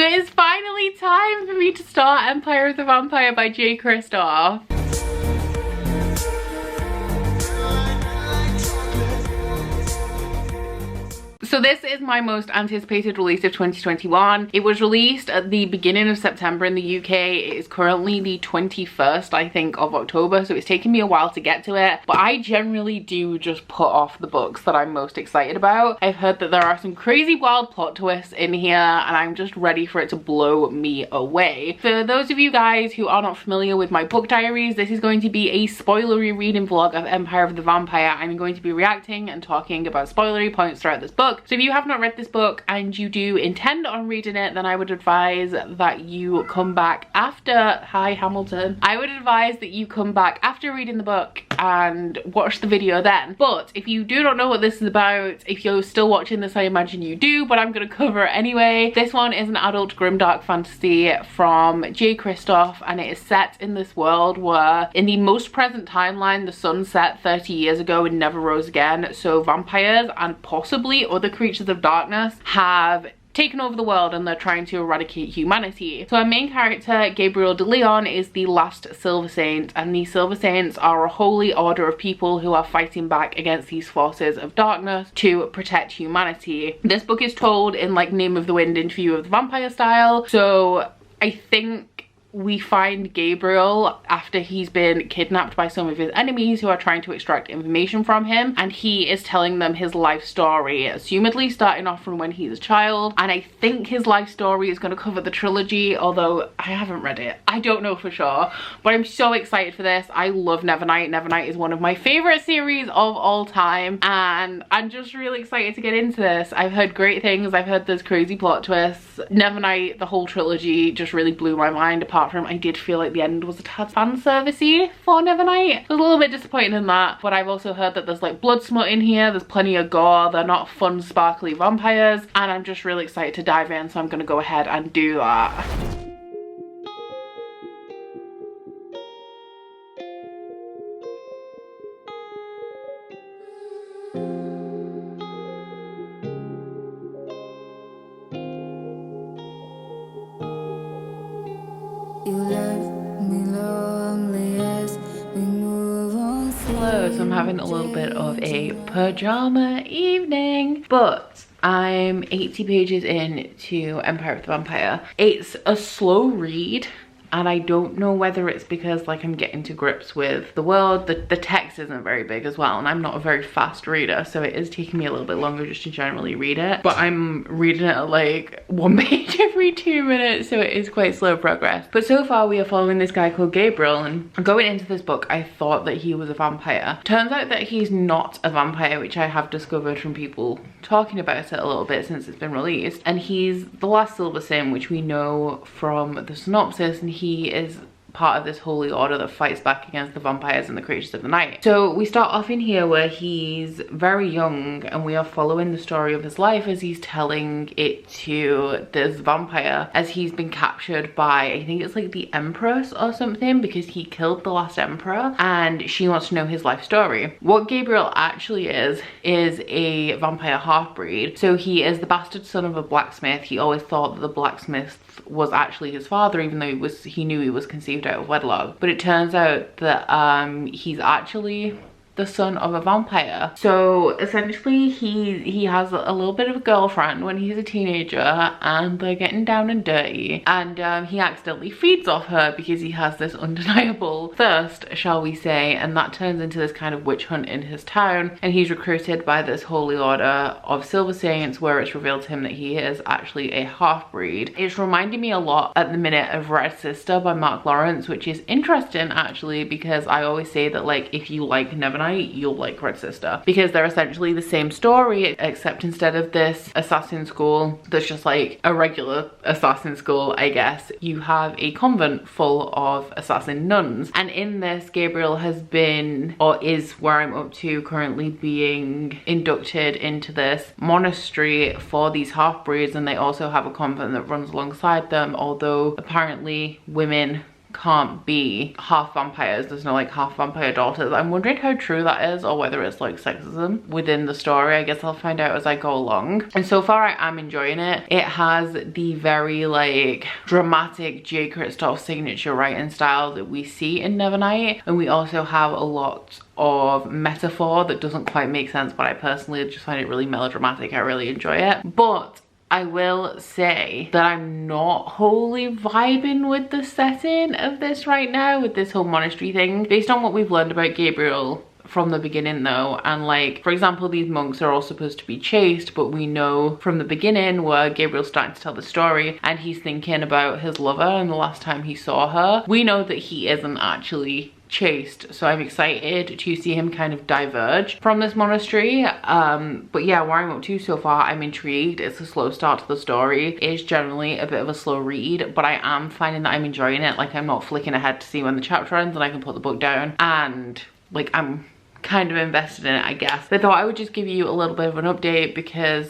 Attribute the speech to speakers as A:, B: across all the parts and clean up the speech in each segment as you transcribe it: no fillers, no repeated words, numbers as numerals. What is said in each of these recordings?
A: it is finally time for me to start Empire of the Vampire by Kristoff. So this is my most anticipated release of 2021. It was released at the beginning of September in the UK. It is currently the 21st, I think, of October, so it's taken me a while to get to it. But I generally do just put off the books that I'm most excited about. I've heard that there are some crazy wild plot twists in here, and I'm just ready for it to blow me away. For those of you guys who are not familiar with my book diaries, this is going to be a spoilery reading vlog of Empire of the Vampire. I'm going to be reacting and talking about spoilery points throughout this book. So if you have not read this book and you do intend on reading it, then I would advise that you come back after, hi Hamilton, I would advise that you come back after reading the book and watch the video then. But if you do not know what this is about, if you're still watching this, I imagine you do, but I'm going to cover it anyway. This one is an adult grimdark fantasy from Kristoff, and it is set in this world where in the most present timeline the sun set 30 years ago and never rose again, so vampires and possibly other creatures of darkness have taken over the world and they're trying to eradicate humanity. So our main character, Gabriel de Leon, is the last Silver Saint, and the Silver Saints are a holy order of people who are fighting back against these forces of darkness to protect humanity. This book is told in like Name of the Wind, Interview of the Vampire style, so I think we find Gabriel after he's been kidnapped by some of his enemies who are trying to extract information from him, and he is telling them his life story, assumedly starting off from when he's a child. And I think his life story is going to cover the trilogy, although I haven't read it. I don't know for sure, but I'm so excited for this. I love Nevernight. Nevernight is one of my favorite series of all time, and I'm just really excited to get into this. I've heard great things. I've heard there's crazy plot twists. Nevernight, the whole trilogy, just really blew my mind. Apart from I did feel like the end was a tad fan servicey for Nevernight. I was a little bit disappointed in that, but I've also heard that there's like blood smut in here, there's plenty of gore, they're not fun sparkly vampires, and I'm just really excited to dive in, so I'm gonna go ahead and do that. Hello, so I'm having a little bit of a pajama evening, but I'm 80 pages into Empire of the Vampire. It's a slow read, and I don't know whether it's because like I'm getting to grips with the world. The text isn't very big as well, and I'm not a very fast reader, so it is taking me a little bit longer just to generally read it. But I'm reading it at like 1 page every 2 minutes, so it is quite slow progress. But so far we are following this guy called Gabriel, and going into this book I thought that he was a vampire. Turns out that he's not a vampire, which I have discovered from people talking about it a little bit since it's been released. And he's the last Silver Saint, which we know from the synopsis, and he is part of this holy order that fights back against the vampires and the creatures of the night. So we start off in here where he's very young, and we are following the story of his life as he's telling it to this vampire as he's been captured by, I think it's like the Empress or something, because he killed the last emperor, and she wants to know his life story. What Gabriel actually is a vampire half-breed. So he is the bastard son of a blacksmith. He always thought that the blacksmith was actually his father, even though he knew he was conceived out of wedlock. But it turns out that he's actually the son of a vampire. So essentially he has a little bit of a girlfriend when he's a teenager, and they're getting down and dirty, and he accidentally feeds off her because he has this undeniable thirst, shall we say, and that turns into this kind of witch hunt in his town, and he's recruited by this holy order of Silver Saints, where it's revealed to him that he is actually a half-breed. It's reminding me a lot at the minute of Red Sister by Mark Lawrence, which is interesting actually, because I always say that like if you like Nevernight, you'll like Red Sister, because they're essentially the same story, except instead of this assassin school that's just like a regular assassin school, I guess, you have a convent full of assassin nuns. And in this, Gabriel has been, or is where I'm up to currently, being inducted into this monastery for these half-breeds, and they also have a convent that runs alongside them, although apparently women can't be half vampires. There's no like half vampire daughters. I'm wondering how true that is, or whether it's like sexism within the story. I guess I'll find out as I go along. And so far I am enjoying it. It has the very like dramatic J. Kristoff signature writing style that we see in Nevernight, and we also have a lot of metaphor that doesn't quite make sense, but I personally just find it really melodramatic. I really enjoy it. But I will say that I'm not wholly vibing with the setting of this right now, with this whole monastery thing. Based on what we've learned about Gabriel from the beginning though, and like, for example, these monks are all supposed to be chaste, but we know from the beginning where Gabriel's starting to tell the story and he's thinking about his lover and the last time he saw her, we know that he isn't actually chaste. So I'm excited to see him kind of diverge from this monastery. But yeah, where I'm up to so far, I'm intrigued. It's a slow start to the story. It's generally a bit of a slow read, but I am finding that I'm enjoying it. Like, I'm not flicking ahead to see when the chapter ends and I can put the book down, and like, I'm kind of invested in it, I guess. I thought I would just give you a little bit of an update because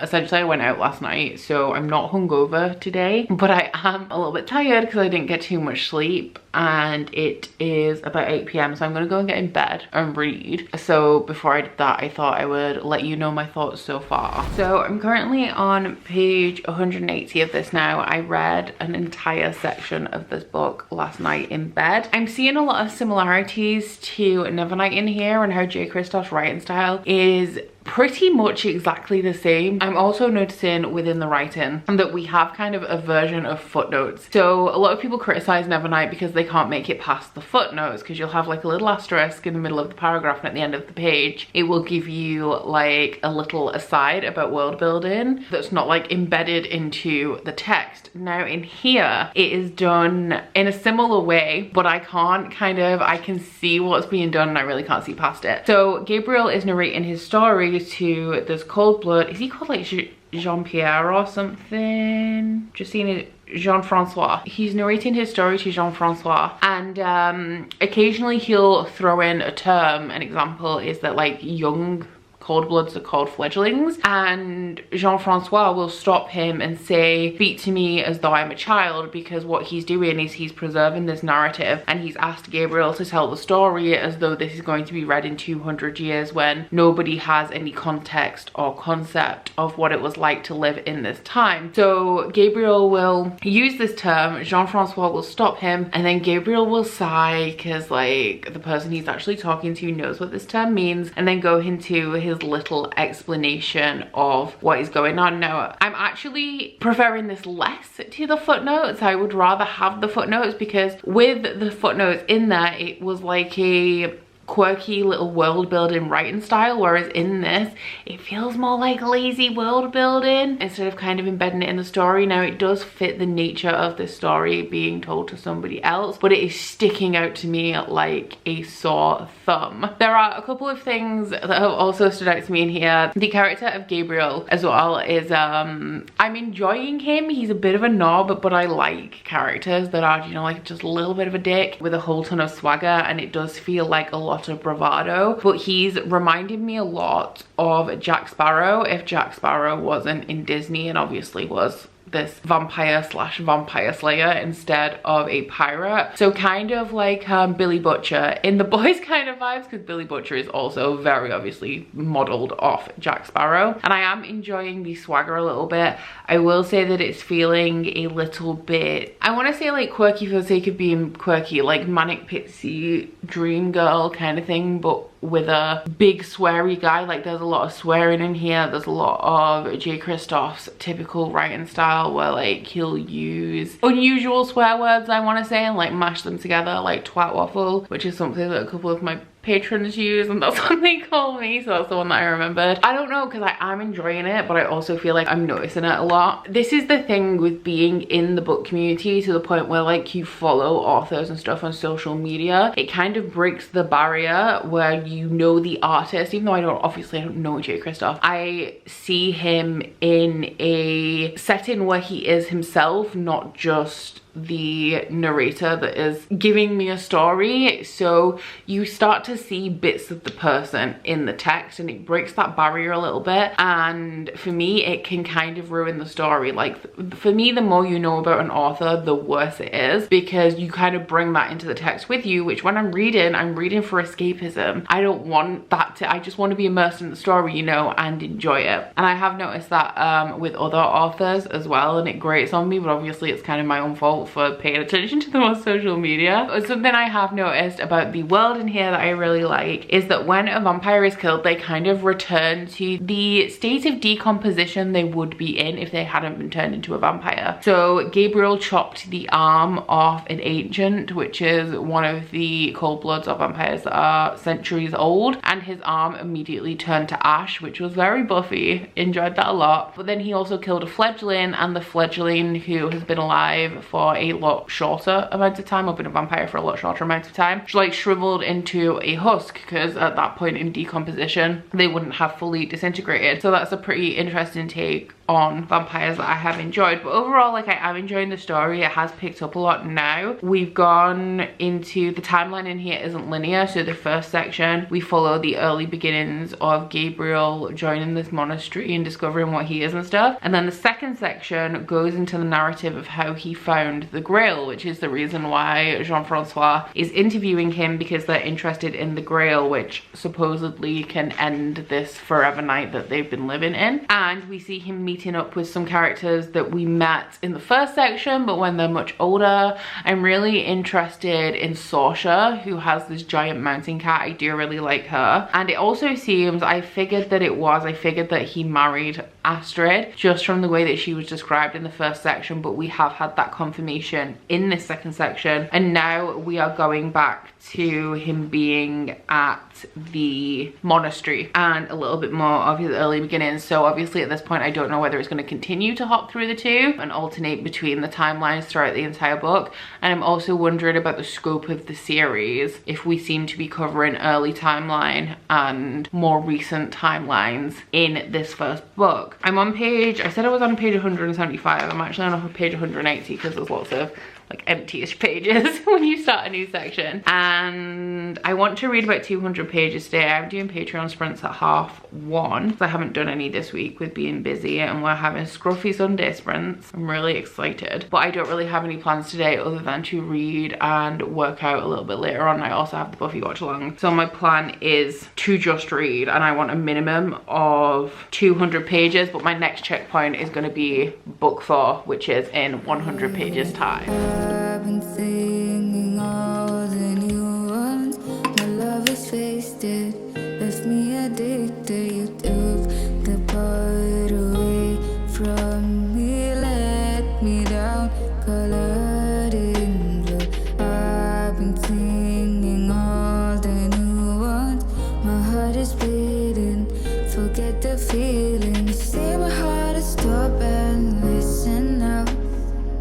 A: essentially I went out last night, so I'm not hungover today, but I am a little bit tired because I didn't get too much sleep, and it is about 8 p.m. so I'm gonna go and get in bed and read. So before I did that, I thought I would let you know my thoughts so far. So I'm currently on page 180 of this now. I read an entire section of this book last night in bed. I'm seeing a lot of similarities to Nevernight in here, and how J. Kristoff's writing style is pretty much exactly the same. I'm also noticing within the writing that we have kind of a version of footnotes. So a lot of people criticize Nevernight because they can't make it past the footnotes, because you'll have like a little asterisk in the middle of the paragraph, and at the end of the page it will give you like a little aside about world building that's not like embedded into the text. Now in here it is done in a similar way, but I can see what's being done and I really can't see past it. So Gabriel is narrating his story to this cold blood. Is he called like Jean-Pierre or something? Just seeing it. Jean-Francois. He's narrating his story to Jean-Francois, and occasionally he'll throw in a term. An example is that like young cold-bloods are called fledglings, and Jean-Francois will stop him and say, speak to me as though I'm a child, because what he's doing is he's preserving this narrative, and he's asked Gabriel to tell the story as though this is going to be read in 200 years when nobody has any context or concept of what it was like to live in this time. So Gabriel will use this term, Jean-Francois will stop him, and then Gabriel will sigh because like the person he's actually talking to knows what this term means, and then go into his little explanation of what is going on. Now I'm actually preferring this less to the footnotes. I would rather have the footnotes, because with the footnotes in there it was like a quirky little world building writing style, whereas in this it feels more like lazy world building instead of kind of embedding it in the story. Now it does fit the nature of this story being told to somebody else, but it is sticking out to me like a sore thumb. There are a couple of things that have also stood out to me in here. The character of Gabriel as well is I'm enjoying him. He's a bit of a knob, but I like characters that are, you know, like just a little bit of a dick with a whole ton of swagger, and it does feel like a lot of bravado. But he's reminded me a lot of Jack Sparrow if Jack Sparrow wasn't in Disney and obviously was this vampire slash vampire slayer instead of a pirate. So kind of like Billy Butcher in The Boys kind of vibes, because Billy Butcher is also very obviously modeled off Jack Sparrow, and I am enjoying the swagger a little bit. I will say that it's feeling a little bit, I want to say like quirky for the sake of being quirky, like Manic Pixie Dream Girl kind of thing, but with a big sweary guy. Like there's a lot of swearing in here. There's a lot of J. Kristoff's typical writing style where like he'll use unusual swear words, I want to say, and like mash them together like twat waffle, which is something that a couple of my patrons use, and that's what they call me, so that's the one that I remembered. I don't know, because I am enjoying it, but I also feel like I'm noticing it a lot. This is the thing with being in the book community to the point where like you follow authors and stuff on social media. It kind of breaks the barrier where you know the artist, even though I don't know J. Kristoff. I see him in a setting where he is himself, not just the narrator that is giving me a story, so you start to see bits of the person in the text, and it breaks that barrier a little bit. And for me, it can kind of ruin the story. Like, for me, the more you know about an author, the worse it is, because you kind of bring that into the text with you, which when I'm reading for escapism. I don't want that to, I just want to be immersed in the story, you know, and enjoy it. And I have noticed that with other authors as well, and it grates on me, but obviously it's kind of my own fault for paying attention to them on social media. Something I have noticed about the world in here that I really like is that when a vampire is killed, they kind of return to the state of decomposition they would be in if they hadn't been turned into a vampire. So Gabriel chopped the arm off an ancient, which is one of the cold bloods of vampires that are centuries old, and his arm immediately turned to ash, which was very Buffy. Enjoyed that a lot. But then he also killed a fledgling, and the fledgling, who has been alive for a lot shorter amount of time, or been a vampire for a lot shorter amount of time, like shriveled into a husk, because at that point in decomposition they wouldn't have fully disintegrated. So that's a pretty interesting take on vampires that I have enjoyed. But overall, like, I am enjoying the story. It has picked up a lot now. We've gone into, the timeline in here isn't linear, so the first section we follow the early beginnings of Gabriel joining this monastery and discovering what he is and stuff, and then the second section goes into the narrative of how he found the Grail, which is the reason why Jean-Francois is interviewing him, because they're interested in the Grail, which supposedly can end this forever night that they've been living in. And we see him meeting up with some characters that we met in the first section, but when they're much older. I'm really interested in Sorsha, who has this giant mountain cat. I do really like her. And it also seems, I figured that he married Astrid just from the way that she was described in the first section, but we have had that confirmation in this second section, and now we are going back to him being at the monastery and a little bit more of his early beginnings. So obviously at this point I don't know whether it's going to continue to hop through the two and alternate between the timelines throughout the entire book. And I'm also wondering about the scope of the series, if we seem to be covering early timeline and more recent timelines in this first book. I'm on page, I said I was on page 175, I'm actually on page 180 because there's lots of like empty-ish pages when you start a new section. And I want to read about 200 pages today. I'm doing Patreon sprints at 1:30, so I haven't done any this week with being busy, and we're having scruffy Sunday sprints. I'm really excited, but I don't really have any plans today other than to read and work out a little bit later on. I also have the Buffy watch along, so my plan is to just read, and I want a minimum of 200 pages, but my next checkpoint is going to be book 4, which is in 100 pages time.
B: I've been singing all the new ones. My love is wasted, left me addicted. You took the part away from me, let me down, colored in blue. I've been singing all the new ones. My heart is bleeding, forget the feeling. You say my heart is stop and listen now.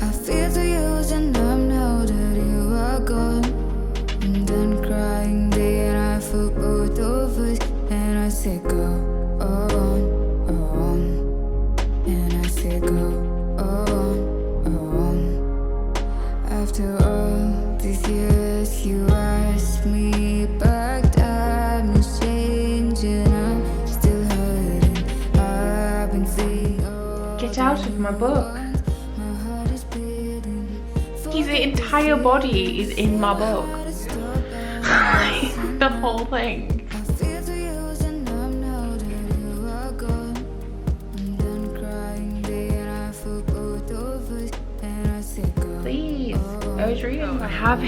B: I feel to use and numb now that you are gone. I'm done crying day and I for both of us, and I say go on, and I say go on. After all these years you asked me back, time is changing, I'm still hurting. I've been saying
A: Get out of my book. His entire body is in my book. The whole thing. Please. I was reading. I have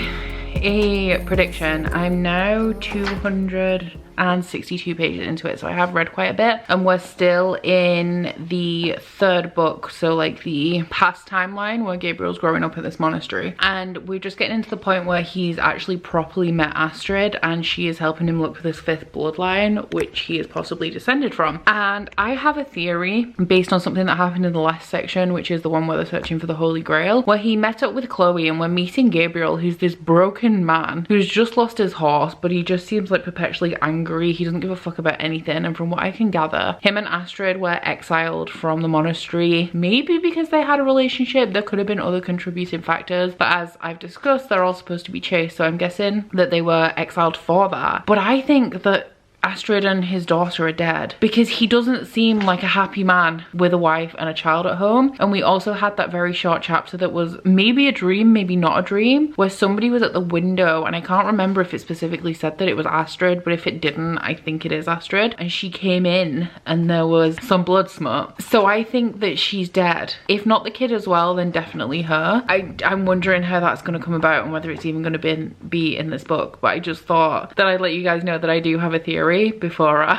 A: a prediction. I'm now 262 pages into it, so I have read quite a bit, and we're still in the third book, so like the past timeline where Gabriel's growing up at this monastery, and we're just getting into the point where he's actually properly met Astrid, and she is helping him look for this 5th bloodline, which he is possibly descended from. And I have a theory based on something that happened in the last section, which is the one where they're searching for the Holy Grail, where he met up with Chloe, and we're meeting Gabriel, who's this broken man who's just lost his horse, but he just seems like perpetually angry angry. He doesn't give a fuck about anything. And from what I can gather, him and Astrid were exiled from the monastery, maybe because they had a relationship. There could have been other contributing factors, but as I've discussed, they're all supposed to be chaste, so I'm guessing that they were exiled for that. But I think that Astrid and his daughter are dead because he doesn't seem like a happy man with a wife and a child at home. And we also had that very short chapter that was maybe a dream, maybe not a dream, where somebody was at the window, and I can't remember if it specifically said that it was Astrid, but if it didn't, I think it is Astrid, and she came in and there was some blood smut. So I think that she's dead. If not the kid as well, then definitely her. I'm wondering how that's going to come about and whether it's even going to be in this book, but I just thought that I'd let you guys know that I do have a theory before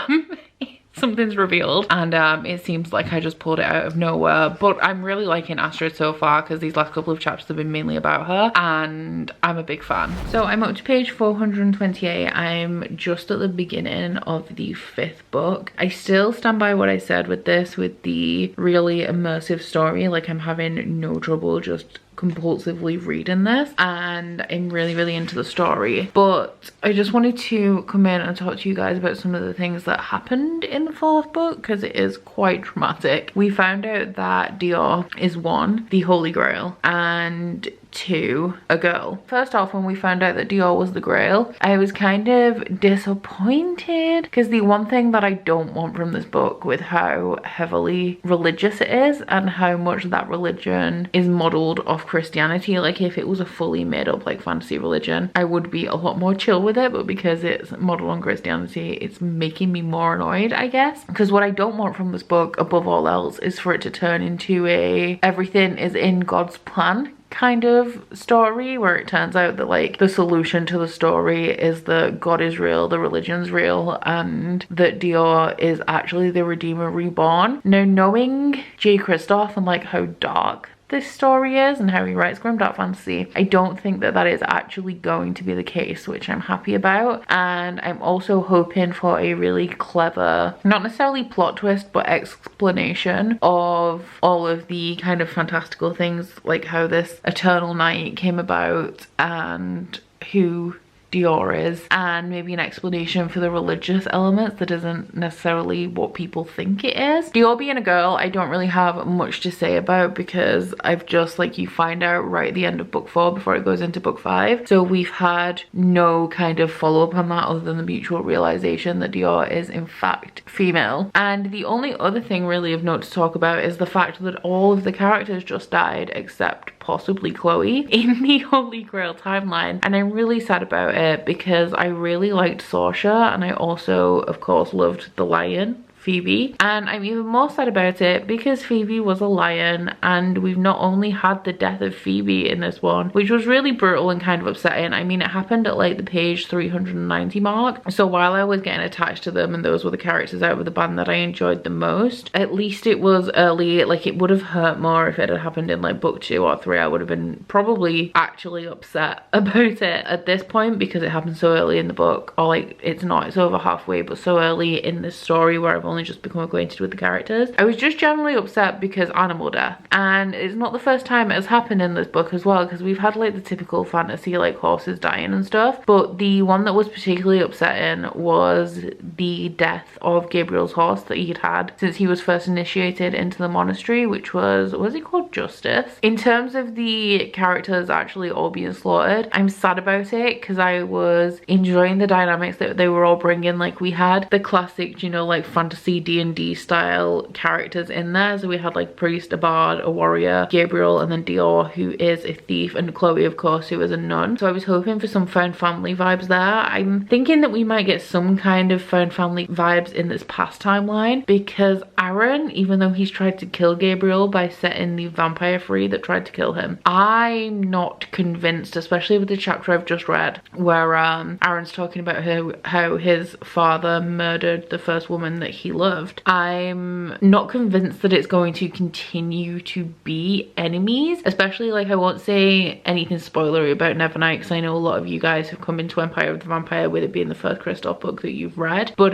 A: something's revealed, and it seems like I just pulled it out of nowhere. But I'm really liking Astrid so far because these last couple of chapters have been mainly about her, and I'm a big fan. So I'm up to page 428. I'm just at the beginning of the 5th book. I still stand by what I said with this, with the really immersive story. Like, I'm having no trouble just compulsively reading this, and I'm really into the story. But I just wanted to come in and talk to you guys about some of the things that happened in the 4th book because it is quite dramatic. We found out that Dior is 1, the Holy Grail, and 2, a girl. First off, when we found out that Dior was the Grail, I was kind of disappointed because the one thing that I don't want from this book, with how heavily religious it is and how much that religion is modeled off Christianity, like if it was a fully made up like fantasy religion, I would be a lot more chill with it, but because it's modeled on Christianity, it's making me more annoyed, I guess. Because what I don't want from this book above all else is for it to turn into a everything is in God's plan kind of story, where it turns out that like the solution to the story is that God is real, the religion's real, and that Dior is actually the Redeemer reborn. Now, knowing J. Kristoff and like how dark this story is and how he writes grimdark fantasy, I don't think that that is actually going to be the case, which I'm happy about. And I'm also hoping for a really clever, not necessarily plot twist, but explanation of all of the kind of fantastical things, like how this eternal night came about and who Dior is, and maybe an explanation for the religious elements that isn't necessarily what people think it is. Dior being a girl, I don't really have much to say about because I've just, like, you find out right at the end of book 4 before it goes into book 5. So we've had no kind of follow-up on that other than the mutual realization that Dior is in fact female. And the only other thing really of note to talk about is the fact that all of the characters just died except possibly Chloe in the Holy Grail timeline, and I'm really sad about it because I really liked Saoirse, and I also of course loved the lion Phoebe, and I'm even more sad about it because Phoebe was a lion, and we've not only had the death of Phoebe in this one, which was really brutal and kind of upsetting. I mean, it happened at like the page 390 mark, so while I was getting attached to them and those were the characters out of the band that I enjoyed the most, at least it was early. Like, it would have hurt more if it had happened in like book 2 or 3. I would have been probably actually upset about it at this point because it happened so early in the book, or like it's over halfway, but so early in this story where I've only just become acquainted with the characters. I was just generally upset because animal death, and it's not the first time it has happened in this book as well, because we've had like the typical fantasy like horses dying and stuff, but the one that was particularly upsetting was the death of Gabriel's horse that he'd had since he was first initiated into the monastery, which was it called Justice. In terms of the characters actually all being slaughtered, I'm sad about it because I was enjoying the dynamics that they were all bringing. Like, we had the classic, you know, like fantasy D&D style characters in there. So we had like priest, a bard, a warrior, Gabriel, and then Dior, who is a thief, and Chloe, of course, who is a nun. So I was hoping for some found family vibes there. I'm thinking that we might get some kind of found family vibes in this past timeline, because Aaron, even though he's tried to kill Gabriel by setting the vampire free that tried to kill him, I'm not convinced, especially with the chapter I've just read where Aaron's talking about how his father murdered the first woman that he he loved. I'm not convinced that it's going to continue to be enemies, especially, like, I won't say anything spoilery about Nevernight because I know a lot of you guys have come into Empire of the Vampire with it being the first Kristoff book that you've read, but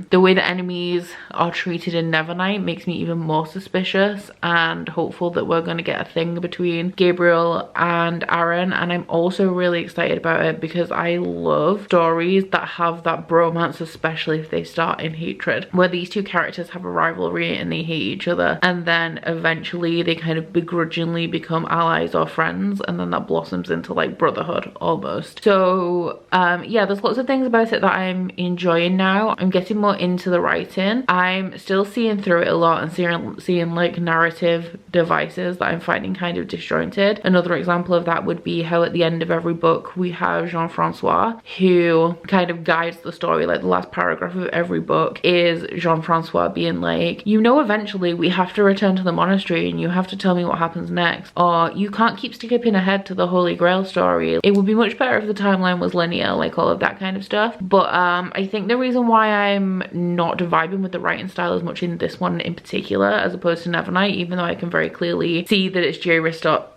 A: the way that enemies are treated in Nevernight makes me even more suspicious and hopeful that we're going to get a thing between Gabriel and Aaron. And I'm also really excited about it because I love stories that have that bromance, especially if they start in hatred, where these two characters have a rivalry and they hate each other, and then eventually they kind of begrudgingly become allies or friends, and then that blossoms into like brotherhood almost. So yeah, there's lots of things about it that I'm enjoying now. I'm getting more into the writing. I'm still seeing through it a lot and seeing like narrative devices that I'm finding kind of disjointed. Another example of that would be how at the end of every book we have Jean-Francois, who kind of guides the story. Like the last paragraph of every book is Jean-Francois being like, you know, eventually we have to return to the monastery and you have to tell me what happens next, or you can't keep skipping ahead to the Holy Grail story. It would be much better if the timeline was linear, like all of that kind of stuff. But I think the reason why I'm not vibing with the writing style as much in this one in particular as opposed to Nevernight, even though I can very clearly see that it's J. Kristoff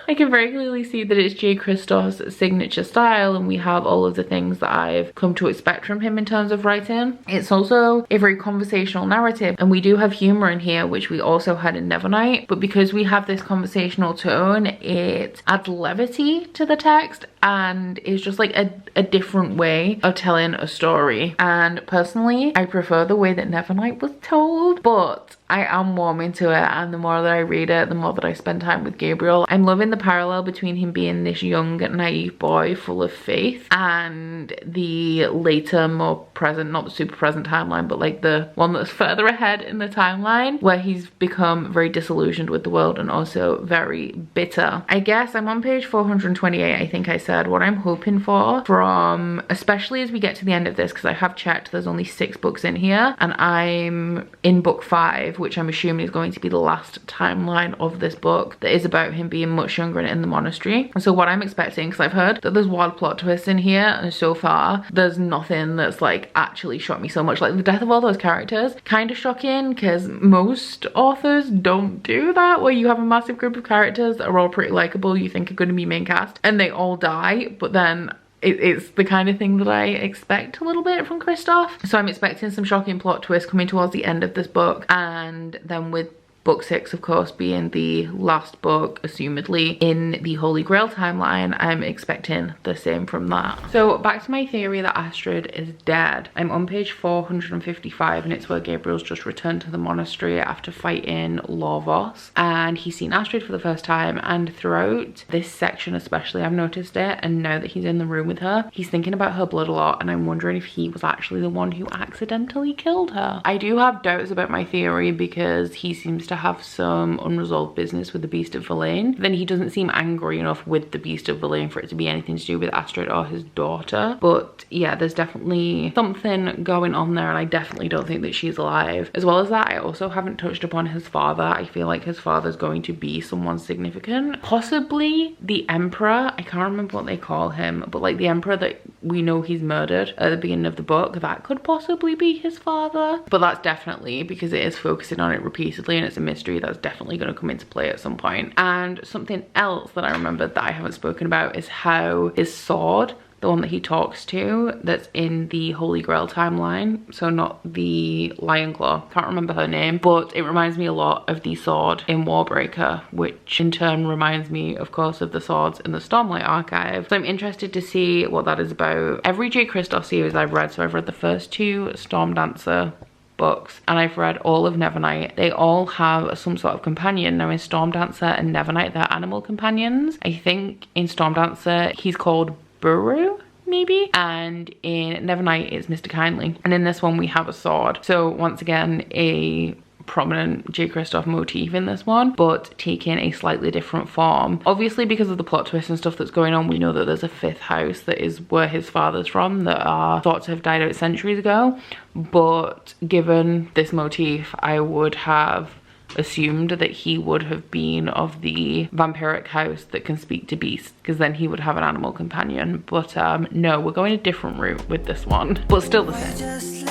A: I can very clearly see that it's J. Kristoff's signature style, and we have all of the things that I've come to expect from him in terms of writing. It's also a very conversational narrative, and we do have humor in here, which we also had in Nevernight, but because we have this conversational tone, it adds levity to the text and is just like a different way of telling a story. And personally, I prefer the way that Nevernight was told, but I am warming to it, and the more that I read it, the more that I spend time with Gabriel. I'm loving the parallel between him being this young, naive boy full of faith and the later, more present, not the super present timeline, but like the one that's further ahead in the timeline, where he's become very disillusioned with the world and also very bitter. I guess I'm on page 428, I think I said, what I'm hoping for from, especially as we get to the end of this, because I have checked, there's only 6 books in here, and I'm in book 5, which I'm assuming is going to be the last timeline of this book, that is about him being much younger and in the monastery. And so what I'm expecting, because I've heard that there's wild plot twists in here, and so far there's nothing that's like actually shocked me so much. Like the death of all those characters, kind of shocking, because most authors don't do that, where you have a massive group of characters that are all pretty likable, you think are going to be main cast, and they all die, but then it's the kind of thing that I expect a little bit from Kristoff. So I'm expecting some shocking plot twists coming towards the end of this book, and then with book 6, of course, being the last book, assumedly, in the Holy Grail timeline, I'm expecting the same from that. So back to my theory that Astrid is dead. I'm on page 455, and it's where Gabriel's just returned to the monastery after fighting Lorvos, and he's seen Astrid for the first time, and throughout this section especially, I've noticed it, and now that he's in the room with her, he's thinking about her blood a lot, and I'm wondering if he was actually the one who accidentally killed her. I do have doubts about my theory because he seems to have some unresolved business with the Beast of Verlaine. Then he doesn't seem angry enough with the Beast of Verlaine for it to be anything to do with Astrid or his daughter. But yeah, there's definitely something going on there, and I definitely don't think that she's alive. As well as that, I also haven't touched upon his father. I feel like his father's going to be someone significant. Possibly the Emperor. I can't remember what they call him, but like the Emperor that we know he's murdered at the beginning of the book, that could possibly be his father. But that's definitely, because it is focusing on it repeatedly and it's a mystery, that's definitely going to come into play at some point. And something else that I remembered that I haven't spoken about is how his sword, the one that he talks to, that's in the Holy Grail timeline, so not the Lion Claw, can't remember her name, but it reminds me a lot of the sword in Warbreaker, which in turn reminds me, of course, of the swords in the Stormlight archive. So I'm interested to see what that is about. Every J. Kristoff series I've read, so I've read the first 2 Stormdancer books, and I've read all of Nevernight. They all have some sort of companion. Now in Stormdancer and Nevernight, they're animal companions. I think in Stormdancer he's called Buru, maybe, and in Nevernight it's Mr. Kindly, and in this one we have a sword. So once again, a prominent J. Kristoff motif in this one, but taking a slightly different form. Obviously, because of the plot twist and stuff that's going on, we know that there's a 5th house that is where his father's from, that are thought to have died out centuries ago. But given this motif, I would have assumed that he would have been of the vampiric house that can speak to beasts, because then he would have an animal companion. But no, we're going a different route with this one, but still the same.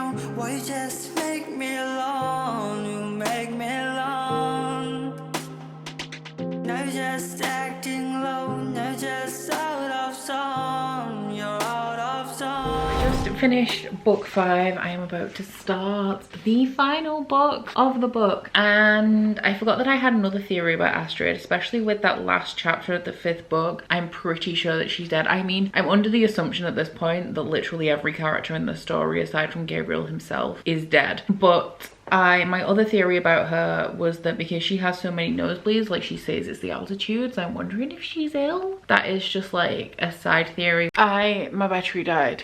B: alone? Why you just make me alone? You make me alone. Now you're just acting low. Now you're just out of song. You're out of song.
A: Just finished book 5. I am about to start the final book of the book, and I forgot that I had another theory about Astrid, especially with that last chapter of the 5th book. I'm pretty sure that she's dead. I mean, I'm under the assumption at this point that literally every character in the story aside from Gabriel himself is dead, but my other theory about her was that because she has so many nosebleeds, like she says it's the altitude, so I'm wondering if she's ill. That is just like a side theory. My battery died.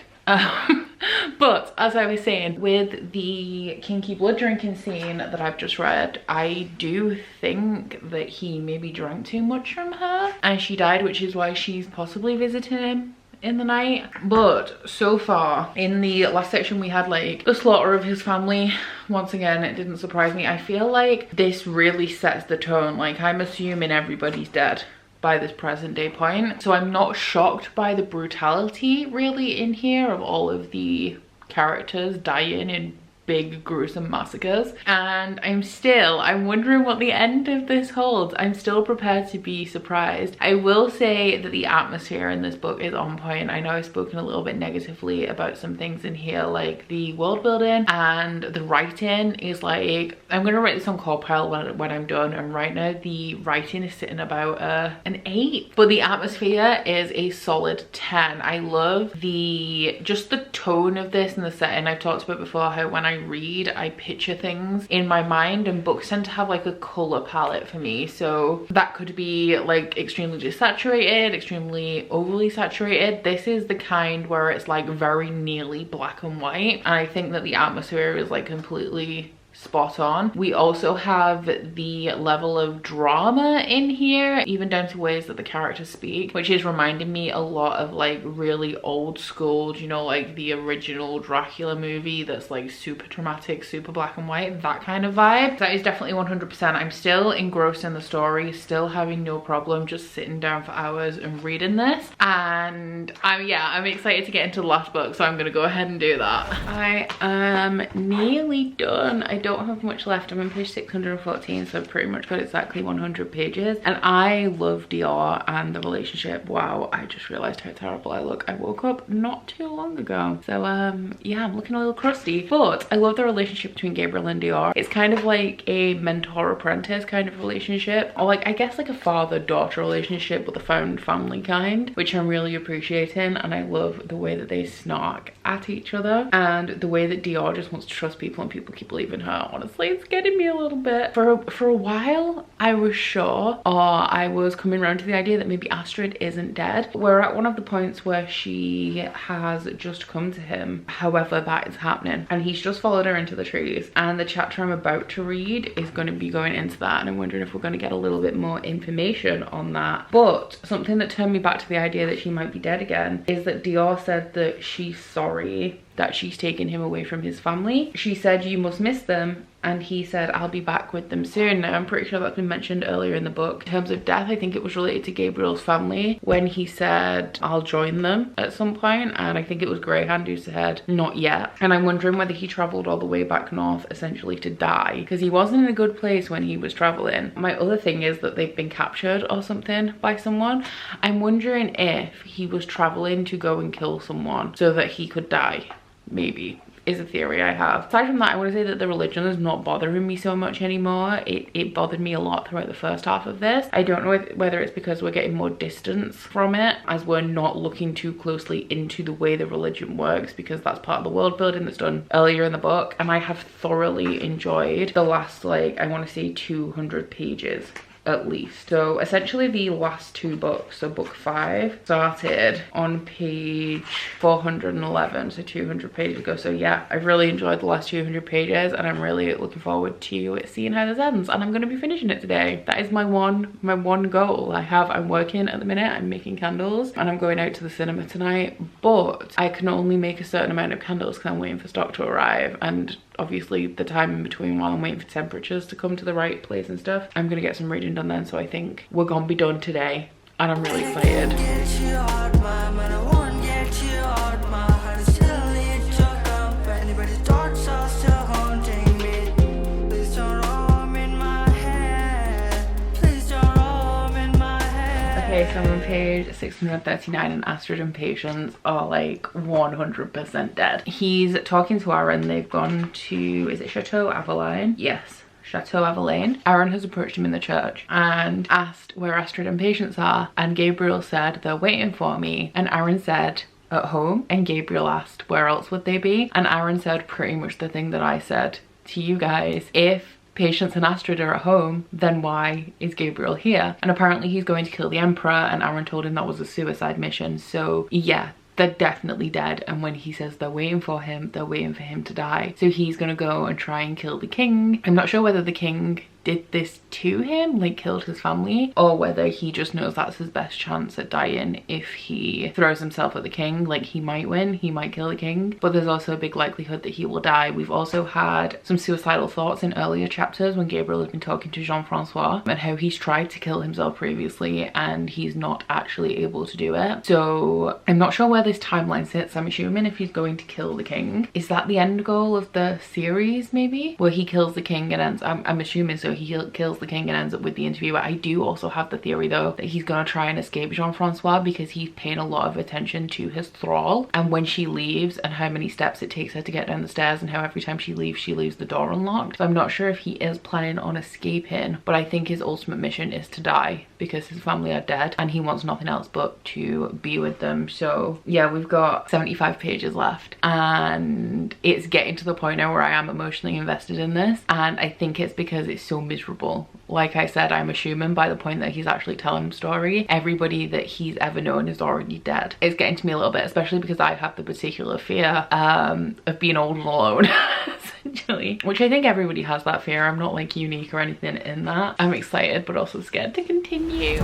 A: But as I was saying, with the kinky blood drinking scene that I've just read, I do think that he maybe drank too much from her and she died, which is why she's possibly visiting him in the night. But so far in the last section we had like the slaughter of his family. Once again, it didn't surprise me. I feel like this really sets the tone. Like, I'm assuming everybody's dead by this present day point, so I'm not shocked by the brutality really in here of all of the characters dying in big gruesome massacres. And I'm wondering what the end of this holds. I'm still prepared to be surprised. I will say that the atmosphere in this book is on point. I know I've spoken a little bit negatively about some things in here, like the world building, and the writing is like, I'm gonna write this on Copile when I'm done, and right now the writing is sitting about an 8, but the atmosphere is a solid 10. I love just the tone of this and the setting. I've talked about before how when I read, I picture things in my mind, and books tend to have like a color palette for me, so that could be like extremely desaturated, extremely overly saturated. This is the kind where it's like very nearly black and white, and I think that the atmosphere is like completely spot on. We also have the level of drama in here, even down to ways that the characters speak, which is reminding me a lot of like really old school, you know, like the original Dracula movie that's like super dramatic, super black and white, that kind of vibe. That is definitely 100%. I'm still engrossed in the story, still having no problem just sitting down for hours and reading this, and I'm excited to get into the last book, so I'm gonna go ahead and do that. I am nearly done. I don't have much left. I'm on page 614, so I've pretty much got exactly 100 pages, and I love Dior and the relationship. Wow, I just realized how terrible I look. I woke up not too long ago, so yeah, I'm looking a little crusty, but I love the relationship between Gabriel and Dior. It's kind of like a mentor-apprentice kind of relationship, or like I guess like a father-daughter relationship with a found family kind, which I'm really appreciating, and I love the way that they snark at each other and the way that Dior just wants to trust people and people keep believing her. Honestly, it's getting me a little bit. For a while I was sure, or I was coming around to the idea that maybe Astrid isn't dead. We're at one of the points where she has just come to him, however that is happening, and he's just followed her into the trees, and the chapter I'm about to read is going to be going into that, and I'm wondering if we're going to get a little bit more information on that. But something that turned me back to the idea that she might be dead again is that Dior said that she's sorry that she's taken him away from his family. She said, "You must miss them," and he said, "I'll be back with them soon." Now, I'm pretty sure that's been mentioned earlier in the book. In terms of death, I think it was related to Gabriel's family when he said, "I'll join them" at some point, and I think it was Greyhound who said, "Not yet." And I'm wondering whether he travelled all the way back north essentially to die, because he wasn't in a good place when he was travelling. My other thing is that they've been captured or something by someone. I'm wondering if he was travelling to go and kill someone so that he could die. Maybe is a theory I have. Aside from that, I want to say that the religion is not bothering me so much anymore. It bothered me a lot throughout the first half of this. I don't know whether it's because we're getting more distance from it, as we're not looking too closely into the way the religion works, because that's part of the world building that's done earlier in the book, and I have thoroughly enjoyed the last, like, I want to say 200 pages at least. So essentially the last 2 books, so book 5 started on page 411, so 200 pages ago. So yeah, I've really enjoyed the last 200 pages, and I'm really looking forward to seeing how this ends, and I'm going to be finishing it today. That is my one goal. I'm working at the minute, I'm making candles, and I'm going out to the cinema tonight, but I can only make a certain amount of candles because I'm waiting for stock to arrive, and obviously the time in between while I'm waiting for temperatures to come to the right place and stuff, I'm gonna get some reading done then. So I think we're gonna be done today, and I'm really excited. Okay, so I'm on page 639 and Astrid and Patience are like 100% dead. He's talking to Aaron. They've gone to, is it Chateau Aveline? Yes. Chateau Aveline. Aaron has approached him in the church and asked where Astrid and Patience are, and Gabriel said they're waiting for me, and Aaron said at home, and Gabriel asked where else would they be, and Aaron said pretty much the thing that I said to you guys. If Patience and Astrid are at home, then why is Gabriel here? And apparently he's going to kill the Emperor, and Aaron told him that was a suicide mission. So yeah, they're definitely dead, and when he says they're waiting for him, they're waiting for him to die. So he's gonna go and try and kill the king. I'm not sure whether the king did this to him, like killed his family, or whether he just knows that's his best chance at dying if he throws himself at the king. Like, he might win, he might kill the king, but there's also a big likelihood that he will die. We've also had some suicidal thoughts in earlier chapters when Gabriel has been talking to Jean-Francois and how he's tried to kill himself previously and he's not actually able to do it. So I'm not sure where this timeline sits. I'm assuming if he's going to kill the king, is that the end goal of the series maybe? Where he kills the king and ends, I'm assuming so, he kills the king and ends up with the interviewer. I do also have the theory though that he's gonna try and escape Jean-Francois because he's paying a lot of attention to his thrall, and when she leaves and how many steps it takes her to get down the stairs and how every time she leaves the door unlocked. So I'm not sure if he is planning on escaping, but I think his ultimate mission is to die because his family are dead and he wants nothing else but to be with them. So yeah, we've got 75 pages left and it's getting to the point now where I am emotionally invested in this, and I think it's because it's so miserable. Like I said, I'm assuming by the point that he's actually telling the story, everybody that he's ever known is already dead. It's getting to me a little bit, especially because I have the particular fear of being old and alone, essentially. Which I think everybody has that fear. I'm not like unique or anything in that. I'm excited but also scared to continue.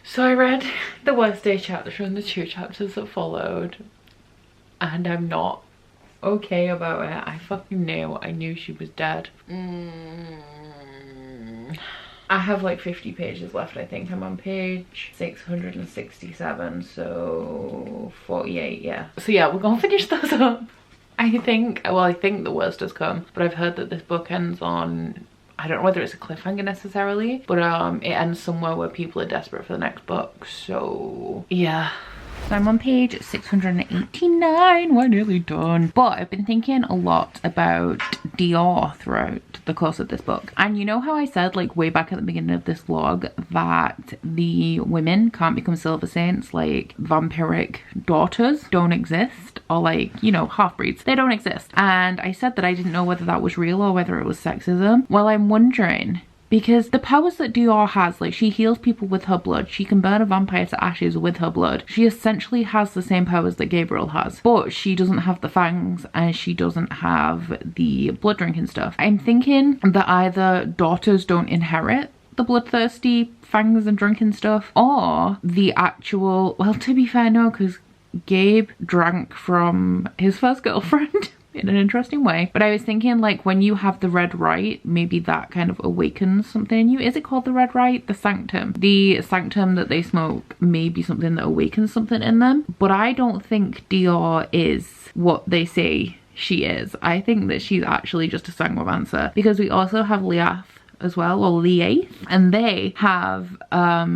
A: So I read the Wednesday chapter from the 2 chapters that followed, and I'm not okay about it. I fucking knew. I knew she was dead. I have like 50 pages left, I think. I'm on page 667, so 48, yeah. So yeah, we're gonna finish those up. I think the worst has come, but I've heard that this book ends on, I don't know whether it's a cliffhanger necessarily, but it ends somewhere where people are desperate for the next book. So yeah. So I'm on page 689, we're nearly done. But I've been thinking a lot about Dior throughout the course of this book. And you know how I said like way back at the beginning of this vlog that the women can't become silver saints, like vampiric daughters don't exist, or like, you know, half-breeds, they don't exist. And I said that I didn't know whether that was real or whether it was sexism. Well, I'm wondering, because the powers that Dior has, like she heals people with her blood, she can burn a vampire to ashes with her blood. She essentially has the same powers that Gabriel has, but she doesn't have the fangs and she doesn't have the blood drinking stuff. I'm thinking that either daughters don't inherit the bloodthirsty fangs and drinking stuff, or the actual, well, to be fair, no, because Gabe drank from his first girlfriend in an interesting way. But I was thinking like when you have the red rite, maybe that kind of awakens something in you. Is it called the red rite? The sanctum. The sanctum that they smoke may be something that awakens something in them. But I don't think Dior is what they say she is. I think that she's actually just a sanguimancer, because we also have Liath as well, or Liath, and they have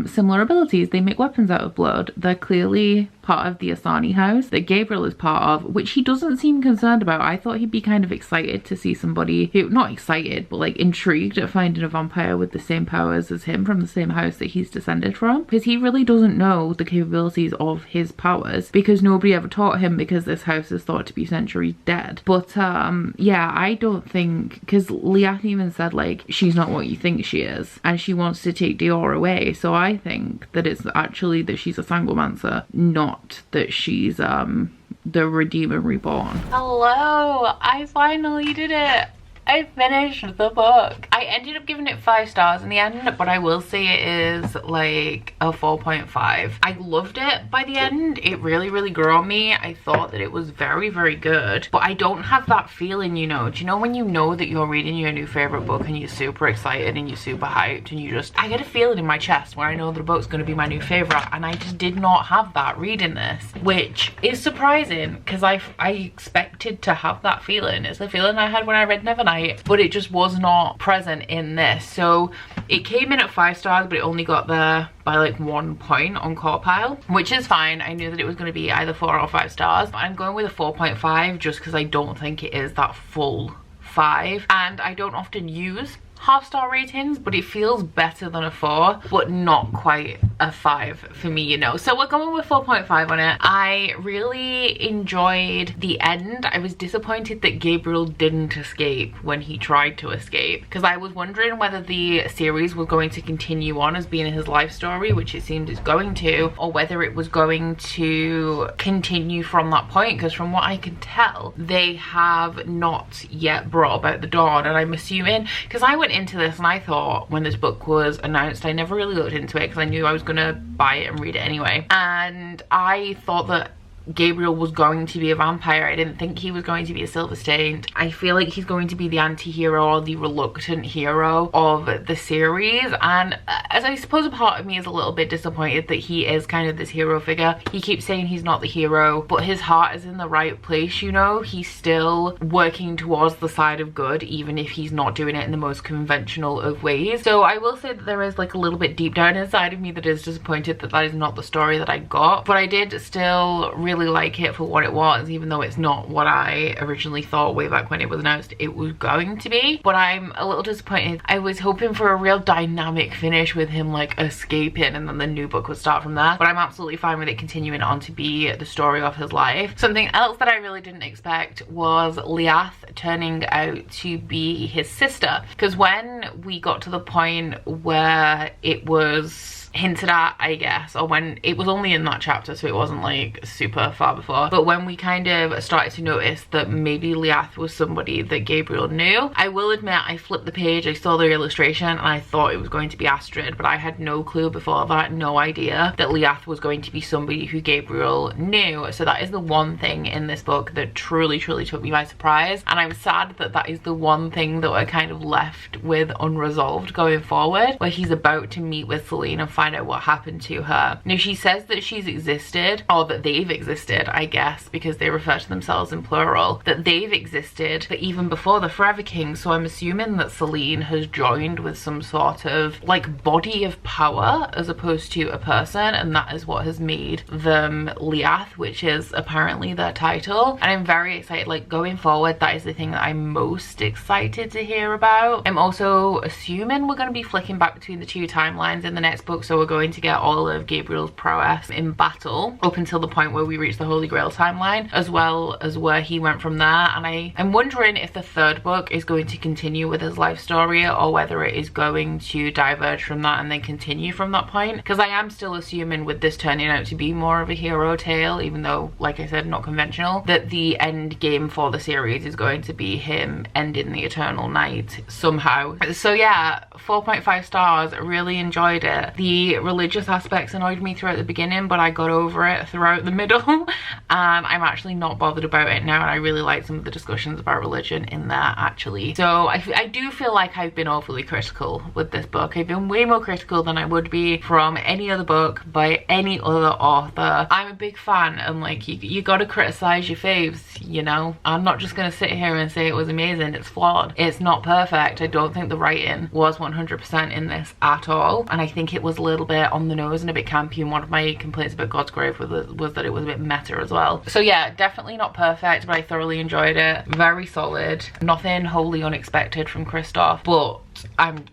A: similar abilities. They make weapons out of blood. They're clearly part of the Asani house that Gabriel is part of, which he doesn't seem concerned about. I thought he'd be kind of excited to see somebody who, not excited, but like intrigued at finding a vampire with the same powers as him from the same house that he's descended from, because he really doesn't know the capabilities of his powers because nobody ever taught him, because this house is thought to be centuries dead. But yeah, I don't think, because Liath even said like she's not what you think she is and she wants to take Dior away. So I think that it's actually that she's a sanguimancer, not that she's the Redeemer Reborn. Hello, I finally did it. I finished the book. I ended up giving it 5 stars in the end, but I will say it is like a 4.5. I loved it by the end. It really, really grew on me. I thought that it was very, very good, but I don't have that feeling, you know. Do you know when you know that you're reading your new favorite book and you're super excited and you're super hyped and you just, I get a feeling in my chest where I know the book's going to be my new favorite, and I just did not have that reading this, which is surprising because I expected to have that feeling. It's the feeling I had when I read Nevernight, but it just was not present in this. So it came in at 5 stars, but it only got there by like 1 point on Corpile, which is fine. I knew that it was going to be either 4 or 5 stars, but I'm going with a 4.5 just because I don't think it is that full 5, and I don't often use half-star ratings, but it feels better than a 4, but not quite a 5 for me, you know. So we're going with 4.5 on it. I really enjoyed the end. I was disappointed that Gabriel didn't escape when he tried to escape, because I was wondering whether the series was going to continue on as being his life story, which it seems it's going to, or whether it was going to continue from that point, because from what I can tell, they have not yet brought about the dawn. And I'm assuming, because I went into this and I thought when this book was announced, I never really looked into it because I knew I was gonna buy it and read it anyway, and I thought that Gabriel was going to be a vampire. I didn't think he was going to be a silver stained. I feel like he's going to be the anti-hero or the reluctant hero of the series, and as I suppose a part of me is a little bit disappointed that he is kind of this hero figure. He keeps saying he's not the hero, but his heart is in the right place, you know. He's still working towards the side of good, even if he's not doing it in the most conventional of ways. So I will say that there is like a little bit deep down inside of me that is disappointed that that is not the story that I got, but I did still really like it for what it was, even though it's not what I originally thought way back when it was announced it was going to be. But I'm a little disappointed. I was hoping for a real dynamic finish with him like escaping and then the new book would start from there, but I'm absolutely fine with it continuing on to be the story of his life. Something else that I really didn't expect was Liath turning out to be his sister, because when we got to the point where it was hinted at, I guess, or when it was only in that chapter, so it wasn't like super far before, but when we kind of started to notice that maybe Liath was somebody that Gabriel knew, I will admit I flipped the page, I saw the illustration and I thought it was going to be Astrid, but I had no clue before that, no idea that Liath was going to be somebody who Gabriel knew. So that is the one thing in this book that truly took me by surprise, and I'm sad that that is the one thing that we're kind of left with unresolved going forward, where he's about to meet with Celine and find out what happened to her. Now she says that she's existed, or that they've existed, I guess, because they refer to themselves in plural, that they've existed but even before the Forever King. So I'm assuming that Celine has joined with some sort of like body of power as opposed to a person, and that is what has made them Liath, which is apparently their title. And I'm very excited, like going forward, that is the thing that I'm most excited to hear about. I'm also assuming we're going to be flicking back between the two timelines in the next book, so we're going to get all of Gabriel's prowess in battle up until the point where we reach the Holy Grail timeline, as well as where he went from there. And I'm wondering if the third book is going to continue with his life story, or whether it is going to diverge from that and then continue from that point, because I am still assuming, with this turning out to be more of a hero tale, even though, like I said, not conventional, that the end game for the series is going to be him ending the Eternal Night somehow. So yeah, 4.5 stars, really enjoyed it. The religious aspects annoyed me throughout the beginning, but I got over it throughout the middle, and I'm actually not bothered about it now, and I really like some of the discussions about religion in there actually. So I do feel like I've been overly critical with this book. I've been way more critical than I would be from any other book by any other author. I'm a big fan, and like you gotta criticize your faves, you know. I'm not just gonna sit here and say it was amazing. It's flawed, it's not perfect. I don't think the writing was 100% in this at all, and I think it was a little bit on the nose and a bit campy, and one of my complaints about God's Grave was that it was a bit meta as well. So yeah, definitely not perfect, but I thoroughly enjoyed it. Very solid, nothing wholly unexpected from Kristoff, but I'm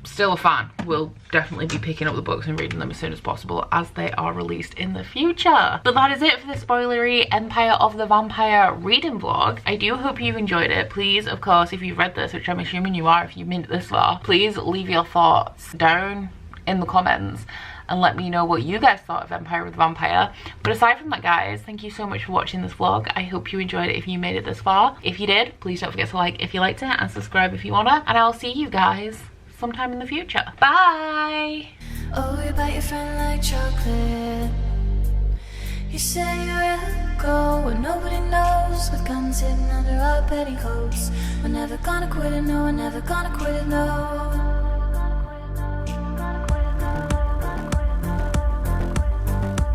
A: still a fan. Will definitely be picking up the books and reading them as soon as possible as they are released in the future. But that is it for the spoilery Empire of the Vampire reading vlog. I do hope you enjoyed it. Please, of course, if you've read this, which I'm assuming you are if you've made it this far, please leave your thoughts down in the comments. and let me know what you guys thought of Empire of the Vampire. But aside from that, guys, thank you so much for watching this vlog. I hope you enjoyed it if you made it this far. If you did, please don't forget to like if you liked it and subscribe if you wanna, and I'll see you guys sometime in the future. Bye.
B: Oh, you bite your friend like chocolate. You say you're real go where nobody knows, with guns hidden under our petticoats. We're never gonna quit it, no, we're never gonna quit it, no.